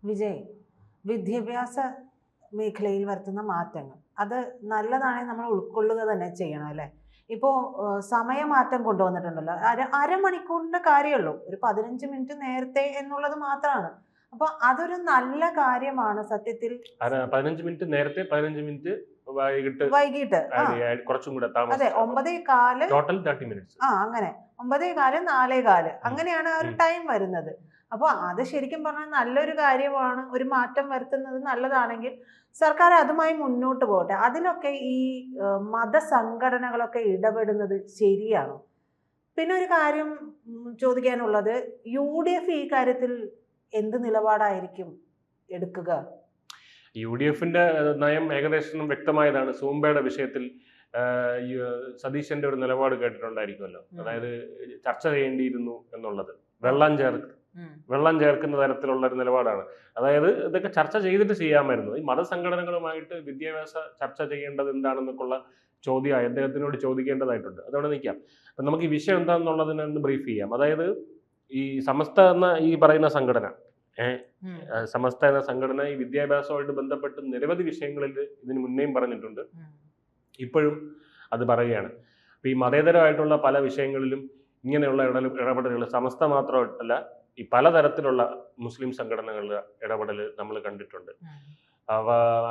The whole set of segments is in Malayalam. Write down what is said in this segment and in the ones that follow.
വിജയ്, വിദ്യാഭ്യാസ മേഖലയിൽ വരുത്തുന്ന മാറ്റങ്ങൾ അത് നല്ലതാണെങ്കിൽ നമ്മൾ ഉൾക്കൊള്ളുക തന്നെ ചെയ്യണം അല്ലേ? ഇപ്പോൾ സമയമാറ്റം കൊണ്ടുവന്നിട്ടുണ്ടല്ലോ, അരമണിക്കൂറിന്റെ കാര്യമുള്ളൂ, ഒരു 15 മിനിറ്റ് നേരത്തെ എന്നുള്ളത് മാത്രമാണ്. അപ്പൊ അതൊരു നല്ല കാര്യമാണ് സത്യത്തിൽ. 15 മിനിറ്റ് നേരത്തെ, 15 മിനിറ്റ് വൈകിട്ട്, വൈകിട്ട് കുറച്ചും കൂടെ അതെ, താമസിച്ചു. 9:15 ടോട്ടൽ 30 മിനിറ്റ്സ്. അങ്ങനെ 9:15 4:15 അങ്ങനെയാണ് ആ ഒരു ടൈം വരുന്നത്. അപ്പോൾ അത് ശരിക്കും പറഞ്ഞാൽ നല്ലൊരു കാര്യമാണ്. ഒരു മാറ്റം വരുത്തുന്നത് നല്ലതാണെങ്കിൽ സർക്കാർ അതുമായി മുന്നോട്ട് പോകട്ടെ. അതിലൊക്കെ ഈ മതസംഘടനകളൊക്കെ ഇടപെടുന്നത് ശരിയാണോ? പിന്നെ ഒരു കാര്യം ചോദിക്കാനുള്ളത്, UDF ഈ കാര്യത്തിൽ എന്ത് നിലപാടായിരിക്കും എടുക്കുക? UDFന്റെ നയം ഏകദേശം വ്യക്തമായതാണ്. സൂംബയുടെ വിഷയത്തിൽ സതീശന്റെ ഒരു നിലപാട് കേട്ടിട്ടുണ്ടായിരിക്കുമല്ലോ. അതായത് ചർച്ച ചെയ്യേണ്ടിയിരുന്നു എന്നുള്ളത്. വെള്ളം ചേർക്കുന്ന തരത്തിലുള്ള ഒരു നിലപാടാണ്. അതായത് ഇതൊക്കെ ചർച്ച ചെയ്തിട്ട് ചെയ്യാമായിരുന്നു. ഈ മതസംഘടനകളുമായിട്ട് വിദ്യാഭ്യാസ ചർച്ച ചെയ്യേണ്ടത് എന്താണെന്നൊക്കെയുള്ള ചോദ്യം അദ്ദേഹത്തിനോട് ചോദിക്കേണ്ടതായിട്ടുണ്ട്. അതവിടെ നിൽക്കാം. അപ്പം നമുക്ക് ഈ വിഷയം എന്താണെന്നുള്ളതിനൊന്ന് ബ്രീഫ് ചെയ്യാം. അതായത് ഈ സമസ്ത എന്ന ഈ പറയുന്ന സംഘടന, സമസ്ത എന്ന സംഘടന ഈ വിദ്യാഭ്യാസവുമായിട്ട് ബന്ധപ്പെട്ട് നിരവധി വിഷയങ്ങളിൽ ഇതിന് മുന്നേയും പറഞ്ഞിട്ടുണ്ട്, ഇപ്പോഴും അത് പറയുകയാണ്. അപ്പൊ ഈ മതേതരമായിട്ടുള്ള പല വിഷയങ്ങളിലും ഇങ്ങനെയുള്ള ഇടപെടലുകൾ സമസ്ത മാത്രമല്ല, ഈ പലതരത്തിലുള്ള മുസ്ലിം സംഘടനകളുടെ ഇടപെടൽ നമ്മൾ കണ്ടിട്ടുണ്ട്.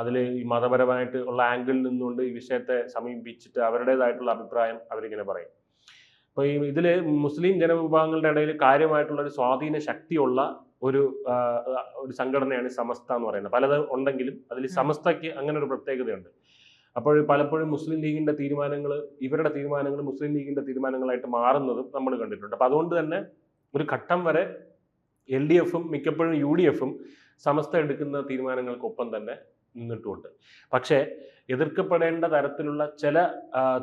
അതിൽ ഈ മതപരമായിട്ട് ഉള്ള ആംഗിളിൽ നിന്നുകൊണ്ട് ഈ വിഷയത്തെ സമീപിച്ചിട്ട് അവരുടേതായിട്ടുള്ള അഭിപ്രായം അവരിങ്ങനെ പറയും. അപ്പോൾ ഈ ഇതിൽ മുസ്ലിം ജനവിഭാഗങ്ങളുടെ ഇടയിൽ കാര്യമായിട്ടുള്ള ഒരു സ്വാധീന ശക്തിയുള്ള ഒരു സംഘടനയാണ് സമസ്ത എന്ന് പറയുന്നത്. പലതും ഉണ്ടെങ്കിലും അതിൽ സമസ്തയ്ക്ക് അങ്ങനെ ഒരു പ്രത്യേകതയുണ്ട്. അപ്പോൾ പലപ്പോഴും മുസ്ലിം ലീഗിന്റെ തീരുമാനങ്ങൾ, ഇവരുടെ തീരുമാനങ്ങൾ മുസ്ലിം ലീഗിന്റെ തീരുമാനങ്ങളായിട്ട് മാറുന്നതും നമ്മൾ കണ്ടിട്ടുണ്ട്. അപ്പം അതുകൊണ്ട് തന്നെ ഒരു ഘട്ടം വരെ LDFും മിക്കപ്പോഴും UDFും സമസ്ത എടുക്കുന്ന തീരുമാനങ്ങൾക്കൊപ്പം തന്നെ നിന്നിട്ടുമുണ്ട്. പക്ഷേ എതിർക്കപ്പെടേണ്ട തരത്തിലുള്ള ചില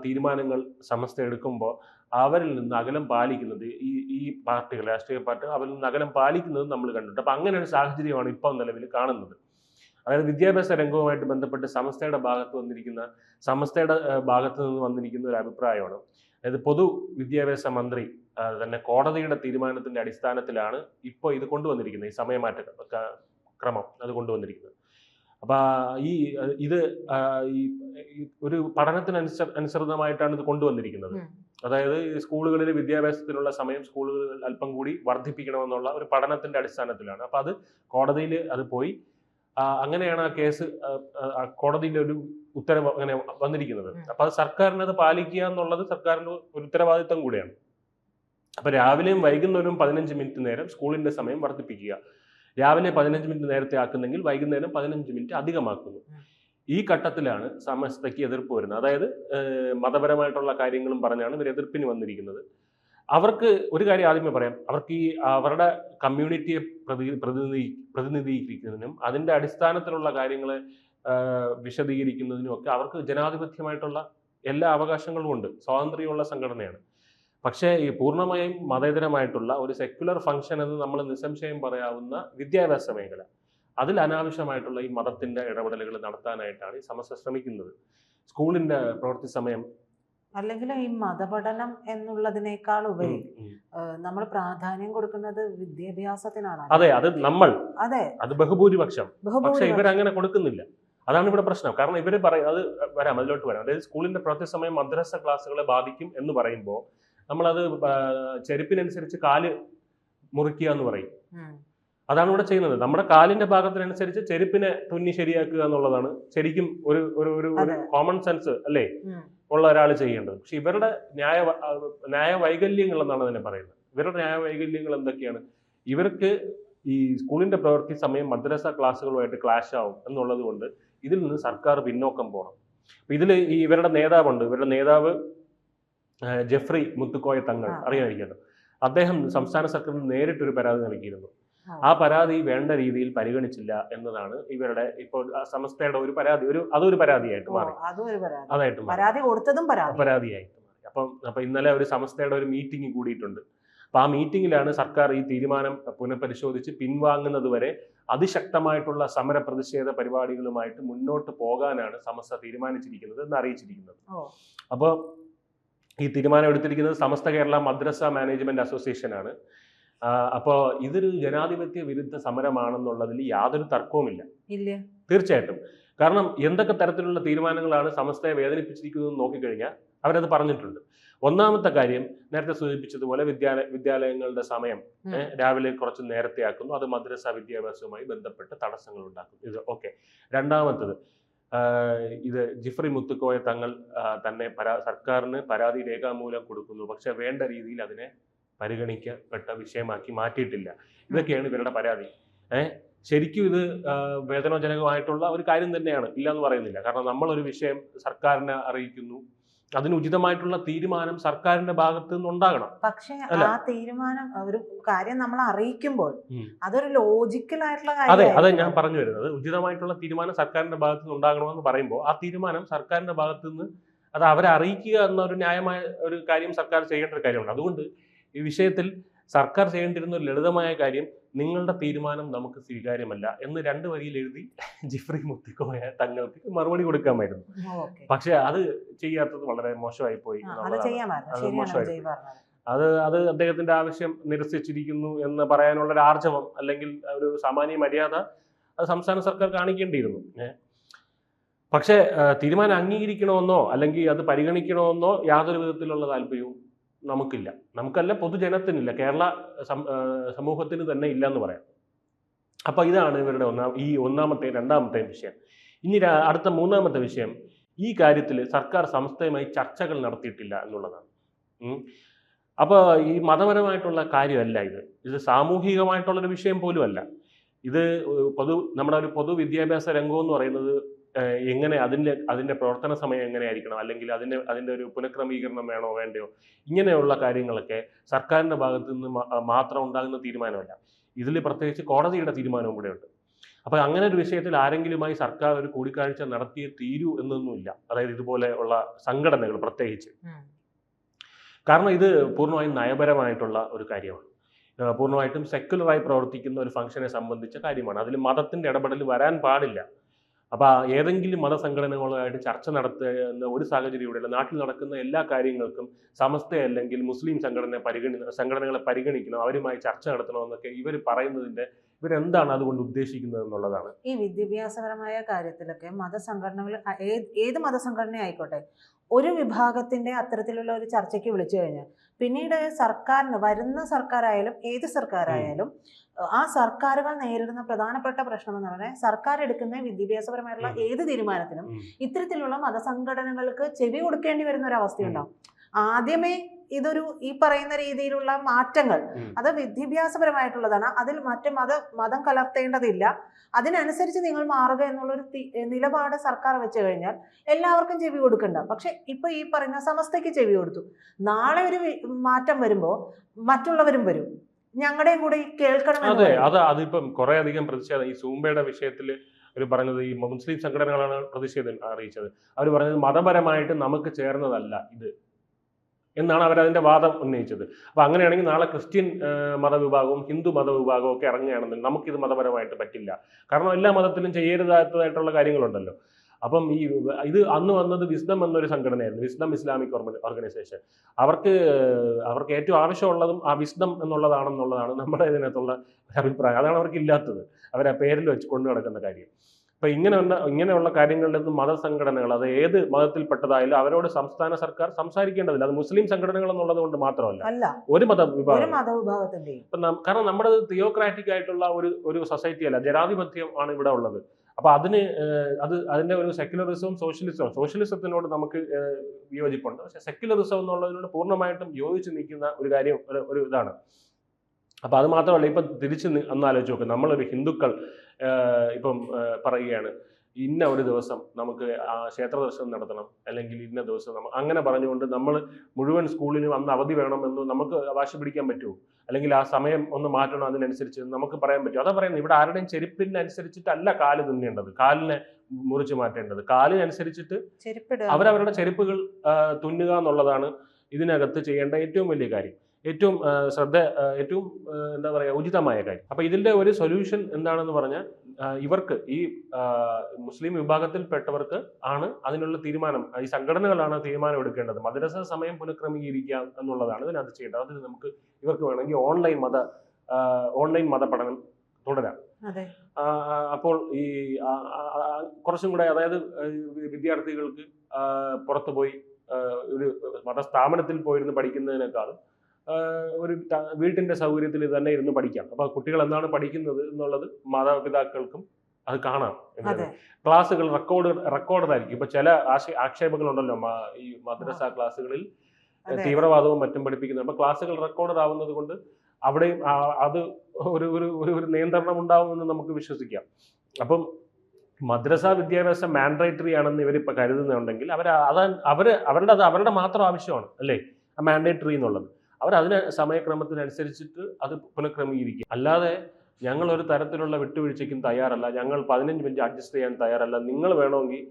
തീരുമാനങ്ങൾ സമസ്ത എടുക്കുമ്പോൾ അവരിൽ നിന്ന് അകലം പാലിക്കുന്നത് ഈ പാർട്ടികൾ, രാഷ്ട്രീയ പാർട്ടികൾ അവരിൽ നിന്ന് അകലം പാലിക്കുന്നത് നമ്മൾ കണ്ടിട്ടുണ്ട്. അപ്പം അങ്ങനെ ഒരു സാഹചര്യമാണ് ഇപ്പോൾ നിലവിൽ കാണുന്നത്. അതായത് വിദ്യാഭ്യാസ രംഗവുമായിട്ട് ബന്ധപ്പെട്ട് സമസ്തയുടെ ഭാഗത്ത് നിന്ന് വന്നിരിക്കുന്ന ഒരു അഭിപ്രായമാണ്. അതായത് പൊതു വിദ്യാഭ്യാസ മന്ത്രി തന്നെ കോടതിയുടെ തീരുമാനത്തിന്റെ അടിസ്ഥാനത്തിലാണ് ഇപ്പോൾ ഇത് കൊണ്ടുവന്നിരിക്കുന്നത്, ഈ സമയമാറ്റ ക്രമം അത് കൊണ്ടുവന്നിരിക്കുന്നത്. അപ്പൊ ഇത് ഒരു അനുസൃതമായിട്ടാണ് ഇത് കൊണ്ടുവന്നിരിക്കുന്നത്. അതായത് സ്കൂളുകളിലെ വിദ്യാഭ്യാസത്തിനുള്ള സമയം സ്കൂളുകളിൽ അല്പം കൂടി വർദ്ധിപ്പിക്കണമെന്നുള്ള ഒരു പഠനത്തിന്റെ അടിസ്ഥാനത്തിലാണ്. അപ്പൊ അത് കോടതിയിൽ അത് പോയി, അങ്ങനെയാണ് ആ കേസ് കോടതിയിലെ ഒരു ഉത്തരവ് അങ്ങനെ വന്നിരിക്കുന്നത്. അപ്പൊ അത് സർക്കാരിന് അത് പാലിക്കുക എന്നുള്ളത് സർക്കാരിന്റെ ഒരു ഉത്തരവാദിത്തം കൂടിയാണ്. അപ്പൊ രാവിലെയും വൈകുന്നേരവും 15 മിനിറ്റ് നേരം സ്കൂളിന്റെ സമയം വർദ്ധിപ്പിക്കുക. രാവിലെ 15 മിനിറ്റ് നേരത്തെ ആക്കുന്നെങ്കിൽ വൈകുന്നേരം 15 മിനിറ്റ് അധികമാക്കുന്നു. ഈ ഘട്ടത്തിലാണ് സമസ്തയ്ക്ക് എതിർപ്പ് വരുന്നത്. അതായത് മതപരമായിട്ടുള്ള കാര്യങ്ങളും പറഞ്ഞാണ് ഇവർ എതിർപ്പിന് വന്നിരിക്കുന്നത്. അവർക്ക് ഒരു കാര്യം ആദ്യമേ പറയാം, അവർക്ക് ഈ അവരുടെ കമ്മ്യൂണിറ്റിയെ പ്രതിനിധീകരിക്കുന്നതിനും അതിൻ്റെ അടിസ്ഥാനത്തിലുള്ള കാര്യങ്ങളെ വിശദീകരിക്കുന്നതിനും ഒക്കെ അവർക്ക് ജനാധിപത്യമായിട്ടുള്ള എല്ലാ അവകാശങ്ങളും ഉണ്ട്. സ്വാതന്ത്ര്യമുള്ള സംഘടനയാണ്. പക്ഷേ ഈ പൂർണ്ണമായും മതേതരമായിട്ടുള്ള ഒരു സെക്യുലർ ഫംഗ്ഷൻ എന്ന് നമ്മൾ നിസ്സംശയം പറയാവുന്ന വിദ്യാഭ്യാസ മേഖല, അതിൽ അനാവശ്യമായിട്ടുള്ള ഈ മതത്തിന്റെ ഇടപെടലുകൾ നടത്താനായിട്ടാണ് ഈ സമസ്ത ശ്രമിക്കുന്നത്. സ്കൂളിന്റെ പ്രവൃത്തി സമയം അല്ലെങ്കിൽ ഈ മതപഠനം എന്നുള്ളതിനേക്കാൾ ഉപരി നമ്മൾ പ്രാധാന്യം കൊടുക്കുന്നത് വിദ്യാഭ്യാസത്തിനാണ്. അതെ, അത് ബഹുഭൂരിപക്ഷം. പക്ഷെ ഇവരങ്ങനെ കൊടുക്കുന്നില്ല. അതാണ് ഇവിടെ പ്രശ്നം. കാരണം ഇവര് അത് അതിലോട്ട് വരാം. അതായത് സ്കൂളിന്റെ പ്രവൃത്തി സമയം മദ്രസ ക്ലാസ്സുകളെ ബാധിക്കും എന്ന് പറയുമ്പോൾ നമ്മളത് ചെരുപ്പിനനുസരിച്ച് കാല് മുറിക്കുക എന്ന് പറയും. അതാണ് ഇവിടെ ചെയ്യുന്നത്. നമ്മുടെ കാലിന്റെ ഭാഗത്തിനനുസരിച്ച് ചെരുപ്പിനെ തുന്നി ശരിയാക്കുക എന്നുള്ളതാണ് ശരിക്കും ഒരു കോമൺ സെൻസ് അല്ലേ ഉള്ള ഒരാൾ ചെയ്യേണ്ടത്. പക്ഷെ ഇവരുടെ ന്യായ വൈകല്യങ്ങൾ എന്നാണ് അതിനെ പറയുന്നത്. ഇവരുടെ ന്യായ വൈകല്യങ്ങൾ എന്തൊക്കെയാണ്? ഇവർക്ക് ഈ സ്കൂളിന്റെ പ്രവൃത്തി സമയം മദ്രസ ക്ലാസ്സുകളുമായിട്ട് ക്ലാഷ് ആവും എന്നുള്ളത് കൊണ്ട് ഇതിൽ നിന്ന് സർക്കാർ പിന്നോക്കം പോകണം. ഇതിൽ ഇവരുടെ നേതാവ് ജെഫ്രി മുത്തുക്കോയ തങ്ങൾ അറിയാതിരിക്കല്ലോ. അദ്ദേഹം സംസ്ഥാന സർക്കാരിന് നേരിട്ടൊരു പരാതി നൽകിയിരുന്നു. ആ പരാതി വേണ്ട രീതിയിൽ പരിഗണിച്ചില്ല എന്നതാണ് ഇവരുടെ ഇപ്പോൾ സമസ്തയുടെ ഒരു പരാതി. അതൊരു പരാതിയായിട്ട് മാറി. പരാതിയായിട്ട് മാറി. അപ്പൊ ഇന്നലെ ഒരു സമസ്തയുടെ ഒരു മീറ്റിംഗ് കൂടിയിട്ടുണ്ട്. അപ്പൊ ആ മീറ്റിംഗിലാണ് സർക്കാർ ഈ തീരുമാനം പുനഃപരിശോധിച്ച് പിൻവാങ്ങുന്നത് വരെ അതിശക്തമായിട്ടുള്ള സമര പ്രതിഷേധ പരിപാടികളുമായിട്ട് മുന്നോട്ട് പോകാനാണ് സമസ്ത തീരുമാനിച്ചിരിക്കുന്നത് എന്ന് അറിയിച്ചിരിക്കുന്നത്. അപ്പോൾ ഈ തീരുമാനം എടുത്തിരിക്കുന്നത് സമസ്ത കേരള മദ്രസ മാനേജ്മെന്റ് അസോസിയേഷൻ ആണ്. അപ്പോൾ ഇതൊരു ജനാധിപത്യ വിരുദ്ധ സമരമാണെന്നുള്ളതിൽ യാതൊരു തർക്കവുമില്ല. ഇല്ല. തീർച്ചയായിട്ടും. കാരണം എന്തൊക്കെ തരത്തിലുള്ള തീരുമാനങ്ങളാണ് സമസ്തയെ വേദനിപ്പിച്ചിരിക്കുന്നതെന്ന് നോക്കിക്കഴിഞ്ഞാൽ അവരത് പറഞ്ഞിട്ടുണ്ട്. ഒന്നാമത്തെ കാര്യം നേരത്തെ സൂചിപ്പിച്ചതുപോലെ വിദ്യാലയങ്ങളുടെ സമയം രാവിലെ കുറച്ച് നേരത്തെ ആക്കുന്നു. അത് മദ്രസ വിദ്യാഭ്യാസവുമായി ബന്ധപ്പെട്ട് തടസ്സങ്ങൾ ഉണ്ടാക്കുന്നു. ഇത് ഓക്കെ. രണ്ടാമത്തത് ഇത് ജിഫ്രി മുത്തുക്കോയ തങ്ങൾ തന്നെ സർക്കാരിന് പരാതി രേഖാമൂലം കൊടുക്കുന്നു. പക്ഷെ വേണ്ട രീതിയിൽ അതിനെ പരിഗണിക്കപ്പെട്ട വിഷയമാക്കി മാറ്റിയിട്ടില്ല. ഇതൊക്കെയാണ് ഇവരുടെ പരാതി. ശരിക്കും ഇത് വേദനാജനകമായിട്ടുള്ള ഒരു കാര്യം തന്നെയാണ്, ഇല്ലയെന്ന് പറയുന്നില്ല. കാരണം നമ്മളൊരു വിഷയം സർക്കാരിനെ അറിയിക്കുന്നു, അതിന് ഉചിതമായിട്ടുള്ള തീരുമാനം സർക്കാരിന്റെ ഭാഗത്ത് നിന്ന് ഉണ്ടാകണം. പക്ഷേ ആ തീരുമാനം ഒരു കാര്യം നമ്മൾ അറിയിക്കുമ്പോൾ അതൊരു ലോജിക്കൽ ആയിട്ടുള്ള കാര്യം. അതെ, അതെ ഞാൻ പറഞ്ഞു വരുന്നത്. ഉചിതമായിട്ടുള്ള തീരുമാനം സർക്കാരിന്റെ ഭാഗത്ത് നിന്ന് ഉണ്ടാകണമെന്ന് പറയുമ്പോൾ ആ തീരുമാനം സർക്കാരിന്റെ ഭാഗത്ത് നിന്ന് അത് അവരെ അറിയിക്കുക എന്ന ഒരു ന്യായമായ ഒരു കാര്യം സർക്കാർ ചെയ്യേണ്ട ഒരു കാര്യമാണ്. അതുകൊണ്ട് ഈ വിഷയത്തിൽ സർക്കാർ ചെയ്യേണ്ടിരുന്ന ഒരു ലളിതമായ കാര്യം, നിങ്ങളുടെ തീരുമാനം നമുക്ക് സ്വീകാര്യമല്ല എന്ന് 2 വരിയിൽ എഴുതി ജിഫ്രി മുത്തുക്കോയ തങ്ങൾക്ക് മറുപടി കൊടുക്കാമായിരുന്നു. പക്ഷെ അത് ചെയ്യാത്തത് വളരെ മോശമായി പോയി. അത് അദ്ദേഹത്തിന്റെ ആവശ്യം നിരസിച്ചിരിക്കുന്നു എന്ന് പറയാനുള്ള ഒരു ആർജവം അല്ലെങ്കിൽ ഒരു സാമാന്യ മര്യാദ അത് സംസ്ഥാന സർക്കാർ കാണിക്കേണ്ടിയിരുന്നു. പക്ഷെ തീരുമാനം അംഗീകരിക്കണമെന്നോ അല്ലെങ്കിൽ അത് പരിഗണിക്കണമെന്നോ യാതൊരു വിധത്തിലുള്ള താല്പര്യവും നമുക്കില്ല. നമുക്കല്ല, പൊതുജനത്തിനില്ല, കേരള സമൂഹത്തിന് തന്നെ ഇല്ല എന്ന് പറയാം. അപ്പൊ ഇതാണ് ഇവരുടെ ഒന്നാമത്തെയും രണ്ടാമത്തെയും വിഷയം. ഇനി അടുത്ത മൂന്നാമത്തെ വിഷയം, ഈ കാര്യത്തിൽ സർക്കാർ സംസ്ഥയുമായി ചർച്ചകൾ നടത്തിയിട്ടില്ല എന്നുള്ളതാണ്. അപ്പോൾ ഈ മതപരമായിട്ടുള്ള കാര്യമല്ല ഇത് സാമൂഹികമായിട്ടുള്ളൊരു വിഷയം പോലും അല്ല. ഇത് നമ്മുടെ ഒരു പൊതുവിദ്യാഭ്യാസ രംഗം എന്ന് പറയുന്നത് എങ്ങനെ അതിൻ്റെ പ്രവർത്തന സമയം എങ്ങനെയായിരിക്കണം, അല്ലെങ്കിൽ അതിൻ്റെ ഒരു പുനഃക്രമീകരണം വേണോ വേണ്ടയോ, ഇങ്ങനെയുള്ള കാര്യങ്ങളൊക്കെ സർക്കാരിൻ്റെ ഭാഗത്തു നിന്ന് മാത്രം ഉണ്ടാകുന്ന തീരുമാനമല്ല. ഇതിൽ പ്രത്യേകിച്ച് കോടതിയുടെ തീരുമാനവും കൂടെ ഉണ്ട്. അപ്പോൾ അങ്ങനെ ഒരു വിഷയത്തിൽ ആരെങ്കിലുമായി സർക്കാർ ഒരു കൂടിക്കാഴ്ച നടത്തിയേ തീരൂ എന്നൊന്നുമില്ല. അതായത് ഇതുപോലെ ഉള്ള സംഘടനകൾ പ്രത്യേകിച്ച്. കാരണം ഇത് പൂർണ്ണമായും നയപരമായിട്ടുള്ള ഒരു കാര്യമാണ്. പൂർണ്ണമായിട്ടും സെക്യുലറായി പ്രവർത്തിക്കുന്ന ഒരു ഫംഗ്ഷനെ സംബന്ധിച്ച കാര്യമാണ്. അതിൽ മതത്തിൻ്റെ ഇടപെടൽ വരാൻ പാടില്ല. അപ്പോൾ ഏതെങ്കിലും മതസംഘടനകളുമായിട്ട് ചർച്ച നടത്തുന്ന ഒരു സാഹചര്യം ഇവിടെയല്ല. നാട്ടിൽ നടക്കുന്ന എല്ലാ കാര്യങ്ങൾക്കും സമസ്ത അല്ലെങ്കിൽ മുസ്ലിം സംഘടനകളെ പരിഗണിക്കണം, അവരുമായി ചർച്ച നടത്തണമെന്നൊക്കെ ഇവർ പറയുന്നതിൻ്റെ ഇവരെന്താണ് അതുകൊണ്ട് ഉദ്ദേശിക്കുന്നത് എന്നുള്ളതാണ്. ഈ വിദ്യാഭ്യാസപരമായ കാര്യത്തിലൊക്കെ മതസംഘടനകൾ ഏത് മതസംഘടന ആയിക്കോട്ടെ, ഒരു വിഭാഗത്തിന്റെ അത്തരത്തിലുള്ള ഒരു ചർച്ചയ്ക്ക് വിളിച്ചു കഴിഞ്ഞാൽ പിന്നീട് സർക്കാരിന്, വരുന്ന സർക്കാരായാലും ഏത് സർക്കാരായാലും, ആ സർക്കാരുകൾ നേരിടുന്ന പ്രധാനപ്പെട്ട പ്രശ്നം എന്ന് പറഞ്ഞാൽ സർക്കാർ എടുക്കുന്ന വിദ്യാഭ്യാസപരമായിട്ടുള്ള ഏത് തീരുമാനത്തിനും ഇത്തരത്തിലുള്ള മതസംഘടനകൾക്ക് ചെവി കൊടുക്കേണ്ടി വരുന്ന ഒരു അവസ്ഥയുണ്ടാവും. ആദ്യമേ ഇതൊരു ഈ പറയുന്ന രീതിയിലുള്ള മാറ്റങ്ങൾ അത് വിദ്യാഭ്യാസപരമായിട്ടുള്ളതാണ്, അതിൽ മറ്റു മതം കലർത്തേണ്ടതില്ല, അതിനനുസരിച്ച് നിങ്ങൾ മാറുക എന്നുള്ളൊരു നിലപാട് സർക്കാർ വെച്ച് കഴിഞ്ഞാൽ എല്ലാവർക്കും ചെവി കൊടുക്കണ്ട. പക്ഷെ ഇപ്പൊ ഈ പറയുന്ന സമസ്തയ്ക്ക് ചെവി കൊടുത്തു, നാളെ ഒരു മാറ്റം വരുമ്പോൾ മറ്റുള്ളവരും വരും, ഞങ്ങളുടെയും കൂടെ കേൾക്കണം. അതെ, അതിപ്പം കുറെ അധികം പ്രതിഷേധം ഈ സൂംബയുടെ വിഷയത്തിൽ അവർ പറഞ്ഞത്, ഈ മുസ്ലിം സംഘടനകളാണ് പ്രതിഷേധം അറിയിച്ചത്. അവർ പറഞ്ഞത് മതപരമായിട്ട് നമുക്ക് ചേർന്നതല്ല ഇത് എന്നാണ് അവരതിൻ്റെ വാദം ഉന്നയിച്ചത്. അപ്പോൾ അങ്ങനെയാണെങ്കിൽ നാളെ ക്രിസ്ത്യൻ മതവിഭാഗവും ഹിന്ദു മതവിഭാഗവും ഒക്കെ ഇറങ്ങുകയാണെന്നുണ്ടെങ്കിൽ നമുക്കിത് മതപരമായിട്ട് പറ്റില്ല. കാരണം എല്ലാ മതത്തിലും ചെയ്യരുതാത്തതായിട്ടുള്ള കാര്യങ്ങളുണ്ടല്ലോ. അപ്പം ഇത് അന്ന് വന്നത് വിസ്ഡം എന്നൊരു സംഘടനയായിരുന്നു, വിസ്ഡം ഇസ്ലാമിക് ഓർഗനൈസേഷൻ. അവർക്ക് ഏറ്റവും ആവശ്യമുള്ളതും ആ വിസ്ഡം എന്നുള്ളതാണെന്നുള്ളതാണ് നമ്മുടെ ഇതിനകത്തുള്ള അഭിപ്രായം. അതാണ് അവർക്ക് ഇല്ലാത്തത്, അവരെ പേരിൽ വെച്ച് കൊണ്ടു നടക്കുന്ന കാര്യം. അപ്പം ഇങ്ങനെയുള്ള കാര്യങ്ങളിലൊന്നും മതസംഘടനകൾ, അത് ഏത് മതത്തിൽപ്പെട്ടതായാലും അവരോട് സംസ്ഥാന സർക്കാർ സംസാരിക്കേണ്ടതില്ല. അത് മുസ്ലിം സംഘടനകൾ എന്നുള്ളത് കൊണ്ട് മാത്രമല്ല, ഒരു മതവിഭാഗത്തിന്റെ. കാരണം നമ്മുടെ തിയോക്രാറ്റിക് ആയിട്ടുള്ള ഒരു സൊസൈറ്റി അല്ല, ജനാധിപത്യം ആണ് ഇവിടെ ഉള്ളത്. അപ്പൊ അതിന്റെ ഒരു സെക്യുലറിസവും സോഷ്യലിസത്തിനോട് നമുക്ക് വിയോജിപ്പുണ്ട്. പക്ഷെ സെക്യുലറിസം എന്നുള്ളതിനോട് പൂർണ്ണമായിട്ടും യോജിച്ച് നിൽക്കുന്ന ഒരു കാര്യം, ഒരു ഇതാണ്. അപ്പൊ അത് മാത്രമല്ല, ഇപ്പം തിരിച്ച് ഒന്നാലോചിച്ച് നോക്കുക, നമ്മളൊരു ഹിന്ദുക്കൾ ഇപ്പം പറയുകയാണ് ഇന്ന ഒരു ദിവസം നമുക്ക് ക്ഷേത്ര ദർശനം നടത്തണം, അല്ലെങ്കിൽ ഇന്ന ദിവസം അങ്ങനെ പറഞ്ഞുകൊണ്ട് നമ്മൾ മുഴുവൻ സ്കൂളിനും അന്ന് അവധി വേണമെന്ന് നമുക്ക് വാശി പിടിക്കാൻ പറ്റുമോ? അല്ലെങ്കിൽ ആ സമയം ഒന്ന് മാറ്റണം, അതിനനുസരിച്ച് നമുക്ക് പറയാൻ പറ്റുമോ? അതാ പറയുന്നത്, ഇവിടെ ആരുടെയും ചെരുപ്പിനനുസരിച്ചിട്ടല്ല കാല് തുന്നേണ്ടത്, കാലിനെ മുറിച്ച് മാറ്റേണ്ടത്. കാലിനനുസരിച്ചിട്ട് അവരവരുടെ ചെരുപ്പുകൾ തുന്നുക എന്നുള്ളതാണ് ഇതിനകത്ത് ചെയ്യേണ്ട ഏറ്റവും വലിയ കാര്യം, ഏറ്റവും എന്താ പറയുക, ഉചിതമായ കാര്യം. അപ്പൊ ഇതിന്റെ ഒരു സൊല്യൂഷൻ എന്താണെന്ന് പറഞ്ഞാൽ, ഇവർക്ക് ഈ മുസ്ലിം വിഭാഗത്തിൽപ്പെട്ടവർക്ക് ആണ് അതിനുള്ള തീരുമാനം, ഈ സംഘടനകളാണ് തീരുമാനം എടുക്കേണ്ടത്. മദ്രസ സമയം പുനഃക്രമീകരിക്കുക എന്നുള്ളതാണ് ഇതിനകത്ത് ചെയ്യേണ്ടത്. അതിന് ഇവർക്ക് വേണമെങ്കിൽ ഓൺലൈൻ ഓൺലൈൻ മതപഠനം തുടരാം. അതെ. അപ്പോൾ ഈ കുറച്ചും കൂടെ, അതായത് വിദ്യാർത്ഥികൾക്ക് പുറത്തു പോയി ഒരു മതസ്ഥാപനത്തിൽ പോയിരുന്ന് പഠിക്കുന്നതിനേക്കാളും ഒരു വീട്ടിന്റെ സൗകര്യത്തിൽ തന്നെ ഇരുന്ന് പഠിക്കാം. അപ്പൊ കുട്ടികൾ എന്താണ് പഠിക്കുന്നത് എന്നുള്ളത് മാതാപിതാക്കൾക്കും അത് കാണാം. ക്ലാസ്സുകൾ റെക്കോർഡായിരിക്കും. ഇപ്പൊ ചില ആക്ഷേപങ്ങളുണ്ടല്ലോ ഈ മദ്രസ ക്ലാസ്സുകളിൽ തീവ്രവാദവും മറ്റും പഠിപ്പിക്കുന്നത്. അപ്പൊ ക്ലാസ്സുകൾ റെക്കോർഡ് ആവുന്നത് കൊണ്ട് അവിടെയും അത് ഒരു നിയന്ത്രണം ഉണ്ടാവുമെന്ന് നമുക്ക് വിശ്വസിക്കാം. അപ്പം മദ്രസ വിദ്യാഭ്യാസം മാൻഡേറ്ററി ആണെന്ന് ഇവരിപ്പോൾ കരുതുന്നുണ്ടെങ്കിൽ അവരുടെ മാത്രം ആവശ്യമാണ് അല്ലേ ആ മാൻഡേറ്ററി എന്നുള്ളത്. അവരതിന് സമയക്രമത്തിനനുസരിച്ചിട്ട് അത് പുനഃക്രമീകരിക്കും. അല്ലാതെ ഞങ്ങൾ ഒരു തരത്തിലുള്ള വിട്ടുവീഴ്ചയ്ക്കും തയ്യാറല്ല, ഞങ്ങൾ 15 മിനിറ്റ് അഡ്ജസ്റ്റ് ചെയ്യാൻ തയ്യാറല്ല, നിങ്ങൾ വേണമെങ്കിൽ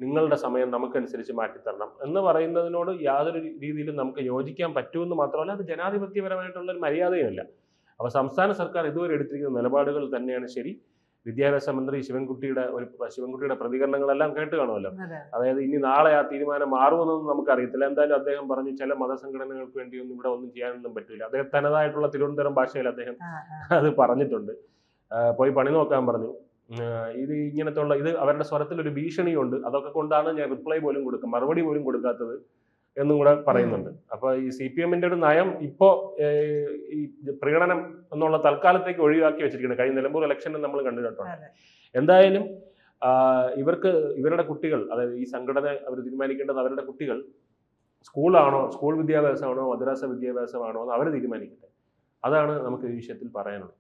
നിങ്ങളുടെ സമയം നമുക്കനുസരിച്ച് മാറ്റിത്തരണം എന്ന് പറയുന്നതിനോട് യാതൊരു രീതിയിലും നമുക്ക് യോജിക്കാൻ പറ്റുമെന്ന് മാത്രമല്ല, അത് ജനാധിപത്യപരമായിട്ടുള്ള ഒരു മര്യാദയുമല്ല. അപ്പോൾ സംസ്ഥാന സർക്കാർ ഇതുവരെ എടുത്തിരിക്കുന്ന നിലപാടുകൾ തന്നെയാണ് ശരി. വിദ്യാഭ്യാസ മന്ത്രി ശിവൻകുട്ടിയുടെ പ്രതികരണങ്ങളെല്ലാം കേട്ട് കാണുമല്ലോ. അതായത് ഇനി നാളെ ആ തീരുമാനം മാറുമെന്നൊന്നും നമുക്കറിയത്തില്ല. എന്തായാലും അദ്ദേഹം പറഞ്ഞു ചില മതസംഘടനകൾക്ക് വേണ്ടിയൊന്നും ഇവിടെ ഒന്നും ചെയ്യാനൊന്നും പറ്റില്ല. അദ്ദേഹം തനതായിട്ടുള്ള തിരുവനന്തപുരം ഭാഷയിൽ അദ്ദേഹം അത് പറഞ്ഞിട്ടുണ്ട്. പോയി പണി നോക്കാൻ പറഞ്ഞു. ഇത് ഇങ്ങനത്തെ ഉള്ള ഇത് അവരുടെ സ്വരത്തിൽ ഒരു ഭീഷണിയുണ്ട്. അതൊക്കെ കൊണ്ടാണ് ഞാൻ മറുപടി പോലും കൊടുക്കാത്തത് എന്നും കൂടെ പറയുന്നുണ്ട്. അപ്പൊ ഈ CPM-ന്റെ ഒരു നയം ഇപ്പോ ഈ പ്രീണനം എന്നുള്ള തൽക്കാലത്തേക്ക് ഒഴിവാക്കി വെച്ചിരിക്കുന്നത്. കഴിഞ്ഞ നിലമ്പൂർ ഇലക്ഷനിൽ നമ്മൾ കണ്ടിട്ടുണ്ട്. എന്തായാലും ഇവരുടെ കുട്ടികൾ, അതായത് ഈ സംഘടന അവർ തീരുമാനിക്കേണ്ടത് അവരുടെ കുട്ടികൾ സ്കൂൾ വിദ്യാഭ്യാസമാണോ മദ്രസ വിദ്യാഭ്യാസമാണോ എന്ന് അവർ തീരുമാനിക്കട്ടെ. അതാണ് നമുക്ക് ഈ വിഷയത്തിൽ പറയാനുള്ളത്.